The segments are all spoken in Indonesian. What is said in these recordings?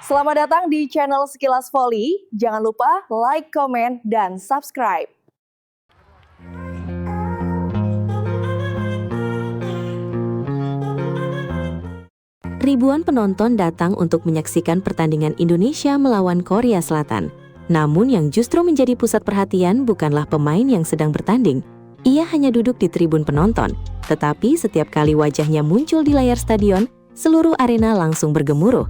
Selamat datang di channel Sekilas Voli. Jangan lupa like, komen, dan subscribe. Ribuan penonton datang untuk menyaksikan pertandingan Indonesia melawan Korea Selatan. Namun yang justru menjadi pusat perhatian bukanlah pemain yang sedang bertanding. Ia hanya duduk di tribun penonton. Tetapi setiap kali wajahnya muncul di layar stadion, seluruh arena langsung bergemuruh.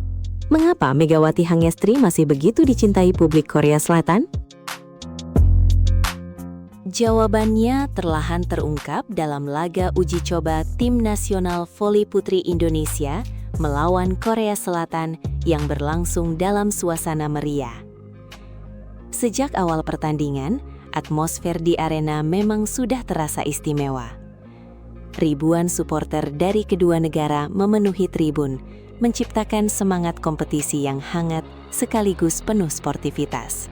Mengapa Megawati Hangestri masih begitu dicintai publik Korea Selatan? Jawabannya perlahan terungkap dalam laga uji coba Tim Nasional Voli Putri Indonesia melawan Korea Selatan yang berlangsung dalam suasana meriah. Sejak awal pertandingan, atmosfer di arena memang sudah terasa istimewa. Ribuan supporter dari kedua negara memenuhi tribun, menciptakan semangat kompetisi yang hangat sekaligus penuh sportivitas.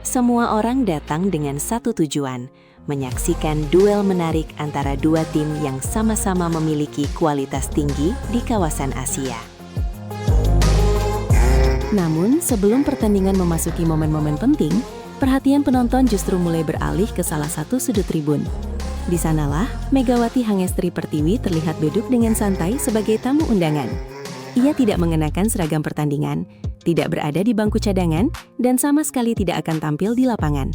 Semua orang datang dengan satu tujuan, menyaksikan duel menarik antara dua tim yang sama-sama memiliki kualitas tinggi di kawasan Asia. Namun, sebelum pertandingan memasuki momen-momen penting, perhatian penonton justru mulai beralih ke salah satu sudut tribun. Di sanalah, Megawati Hangestri Pertiwi terlihat duduk dengan santai sebagai tamu undangan. Ia tidak mengenakan seragam pertandingan, tidak berada di bangku cadangan, dan sama sekali tidak akan tampil di lapangan.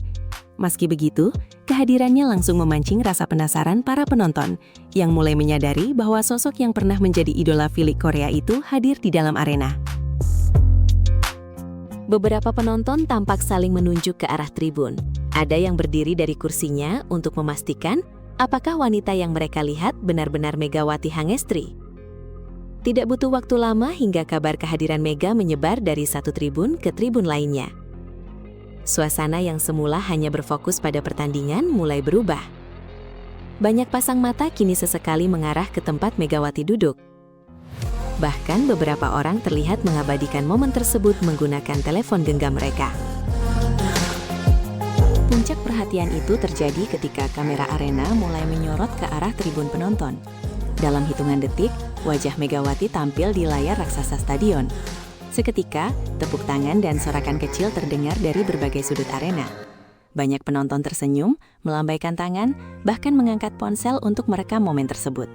Meski begitu, kehadirannya langsung memancing rasa penasaran para penonton, yang mulai menyadari bahwa sosok yang pernah menjadi idola Vili Korea itu hadir di dalam arena. Beberapa penonton tampak saling menunjuk ke arah tribun. Ada yang berdiri dari kursinya untuk memastikan apakah wanita yang mereka lihat benar-benar Megawati Hangestri. Tidak butuh waktu lama hingga kabar kehadiran Mega menyebar dari satu tribun ke tribun lainnya. Suasana yang semula hanya berfokus pada pertandingan mulai berubah. Banyak pasang mata kini sesekali mengarah ke tempat Megawati duduk. Bahkan beberapa orang terlihat mengabadikan momen tersebut menggunakan telepon genggam mereka. Puncak perhatian itu terjadi ketika kamera arena mulai menyorot ke arah tribun penonton. Dalam hitungan detik, wajah Megawati tampil di layar raksasa stadion. Seketika, tepuk tangan dan sorakan kecil terdengar dari berbagai sudut arena. Banyak penonton tersenyum, melambaikan tangan, bahkan mengangkat ponsel untuk merekam momen tersebut.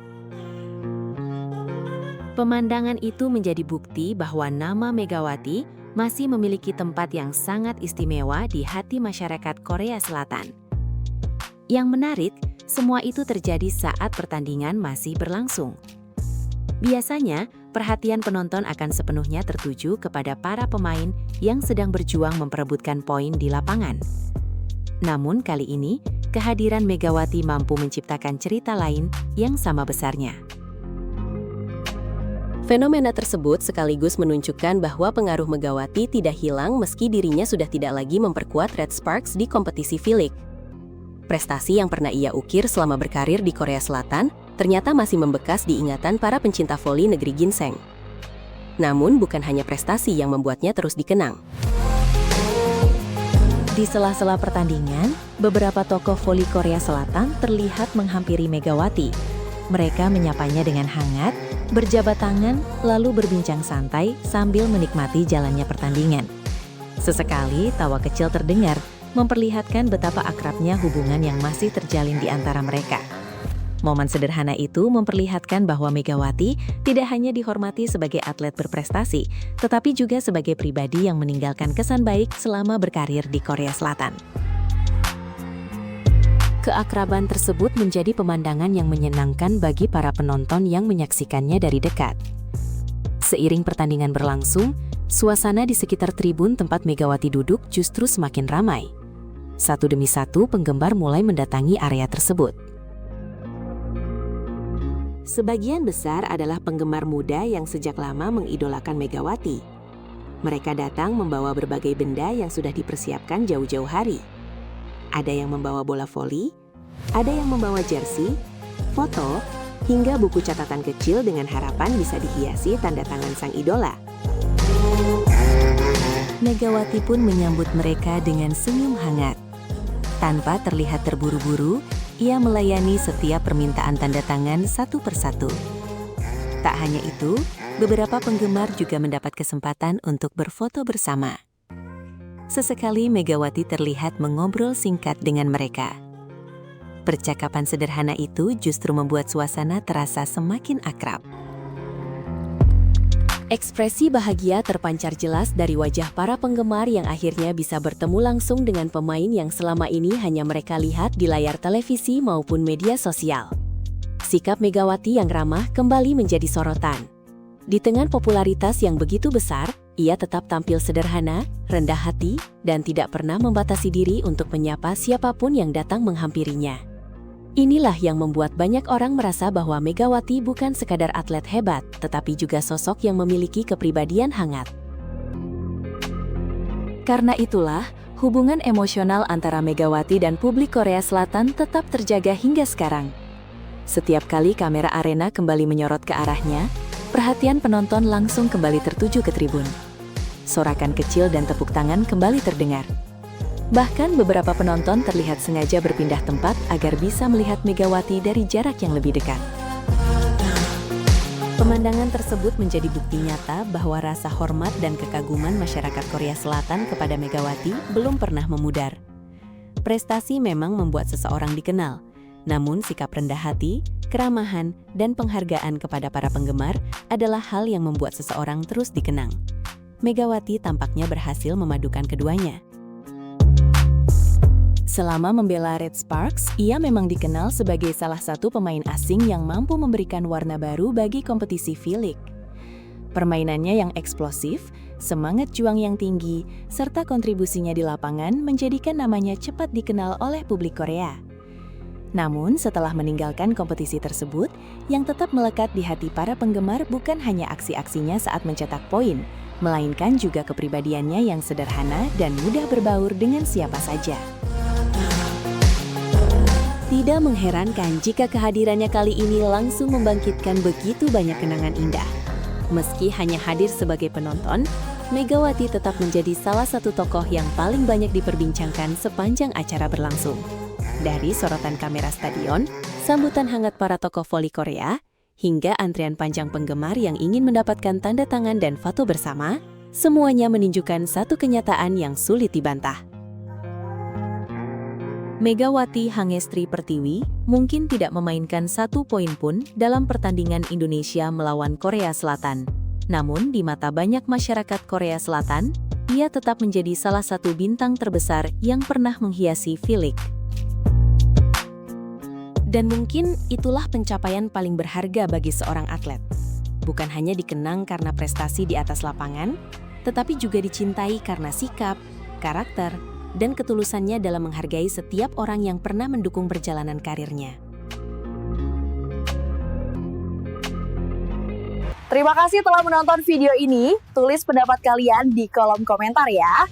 Pemandangan itu menjadi bukti bahwa nama Megawati masih memiliki tempat yang sangat istimewa di hati masyarakat Korea Selatan. Yang menarik, semua itu terjadi saat pertandingan masih berlangsung. Biasanya, perhatian penonton akan sepenuhnya tertuju kepada para pemain yang sedang berjuang memperebutkan poin di lapangan. Namun kali ini, kehadiran Megawati mampu menciptakan cerita lain yang sama besarnya. Fenomena tersebut sekaligus menunjukkan bahwa pengaruh Megawati tidak hilang meski dirinya sudah tidak lagi memperkuat Red Sparks di kompetisi V-League. Prestasi yang pernah ia ukir selama berkarir di Korea Selatan ternyata masih membekas di ingatan para pencinta voli negeri ginseng. Namun bukan hanya prestasi yang membuatnya terus dikenang. Di sela-sela pertandingan, beberapa tokoh voli Korea Selatan terlihat menghampiri Megawati. Mereka menyapanya dengan hangat, berjabat tangan, lalu berbincang santai sambil menikmati jalannya pertandingan. Sesekali tawa kecil terdengar, memperlihatkan betapa akrabnya hubungan yang masih terjalin di antara mereka. Momen sederhana itu memperlihatkan bahwa Megawati tidak hanya dihormati sebagai atlet berprestasi, tetapi juga sebagai pribadi yang meninggalkan kesan baik selama berkarir di Korea Selatan. Keakraban tersebut menjadi pemandangan yang menyenangkan bagi para penonton yang menyaksikannya dari dekat. Seiring pertandingan berlangsung, suasana di sekitar tribun tempat Megawati duduk justru semakin ramai. Satu demi satu penggemar mulai mendatangi area tersebut. Sebagian besar adalah penggemar muda yang sejak lama mengidolakan Megawati. Mereka datang membawa berbagai benda yang sudah dipersiapkan jauh-jauh hari. Ada yang membawa bola voli, ada yang membawa jersey, foto, hingga buku catatan kecil dengan harapan bisa dihiasi tanda tangan sang idola. Megawati pun menyambut mereka dengan senyum hangat. Tanpa terlihat terburu-buru, ia melayani setiap permintaan tanda tangan satu persatu. Tak hanya itu, Beberapa penggemar juga mendapat kesempatan untuk berfoto bersama. Sesekali Megawati terlihat mengobrol singkat dengan mereka. Percakapan sederhana itu justru membuat suasana terasa semakin akrab. Ekspresi bahagia terpancar jelas dari wajah para penggemar yang akhirnya bisa bertemu langsung dengan pemain yang selama ini hanya mereka lihat di layar televisi maupun media sosial. Sikap Megawati yang ramah kembali menjadi sorotan. Di tengah popularitas yang begitu besar, ia tetap tampil sederhana, rendah hati, dan tidak pernah membatasi diri untuk menyapa siapapun yang datang menghampirinya. Inilah yang membuat banyak orang merasa bahwa Megawati bukan sekadar atlet hebat, tetapi juga sosok yang memiliki kepribadian hangat. Karena itulah, hubungan emosional antara Megawati dan publik Korea Selatan tetap terjaga hingga sekarang. Setiap kali kamera arena kembali menyorot ke arahnya, perhatian penonton langsung kembali tertuju ke tribun. Sorakan kecil dan tepuk tangan kembali terdengar. Bahkan beberapa penonton terlihat sengaja berpindah tempat agar bisa melihat Megawati dari jarak yang lebih dekat. Pemandangan tersebut menjadi bukti nyata bahwa rasa hormat dan kekaguman masyarakat Korea Selatan kepada Megawati belum pernah memudar. Prestasi memang membuat seseorang dikenal, namun sikap rendah hati, keramahan, dan penghargaan kepada para penggemar adalah hal yang membuat seseorang terus dikenang. Megawati tampaknya berhasil memadukan keduanya. Selama membela Red Sparks, ia memang dikenal sebagai salah satu pemain asing yang mampu memberikan warna baru bagi kompetisi V-League. Permainannya yang eksplosif, semangat juang yang tinggi, serta kontribusinya di lapangan menjadikan namanya cepat dikenal oleh publik Korea. Namun, setelah meninggalkan kompetisi tersebut, yang tetap melekat di hati para penggemar bukan hanya aksi-aksinya saat mencetak poin, melainkan juga kepribadiannya yang sederhana dan mudah berbaur dengan siapa saja. Tidak mengherankan jika kehadirannya kali ini langsung membangkitkan begitu banyak kenangan indah. Meski hanya hadir sebagai penonton, Megawati tetap menjadi salah satu tokoh yang paling banyak diperbincangkan sepanjang acara berlangsung. Dari sorotan kamera stadion, sambutan hangat para tokoh voli Korea, hingga antrian panjang penggemar yang ingin mendapatkan tanda tangan dan foto bersama, semuanya menunjukkan satu kenyataan yang sulit dibantah. Megawati Hangestri Pertiwi mungkin tidak memainkan satu poin pun dalam pertandingan Indonesia melawan Korea Selatan. Namun di mata banyak masyarakat Korea Selatan, ia tetap menjadi salah satu bintang terbesar yang pernah menghiasi V-League. Dan mungkin itulah pencapaian paling berharga bagi seorang atlet. Bukan hanya dikenang karena prestasi di atas lapangan, tetapi juga dicintai karena sikap, karakter, dan ketulusannya dalam menghargai setiap orang yang pernah mendukung perjalanan karirnya. Terima kasih telah menonton video ini. Tulis pendapat kalian di kolom komentar ya.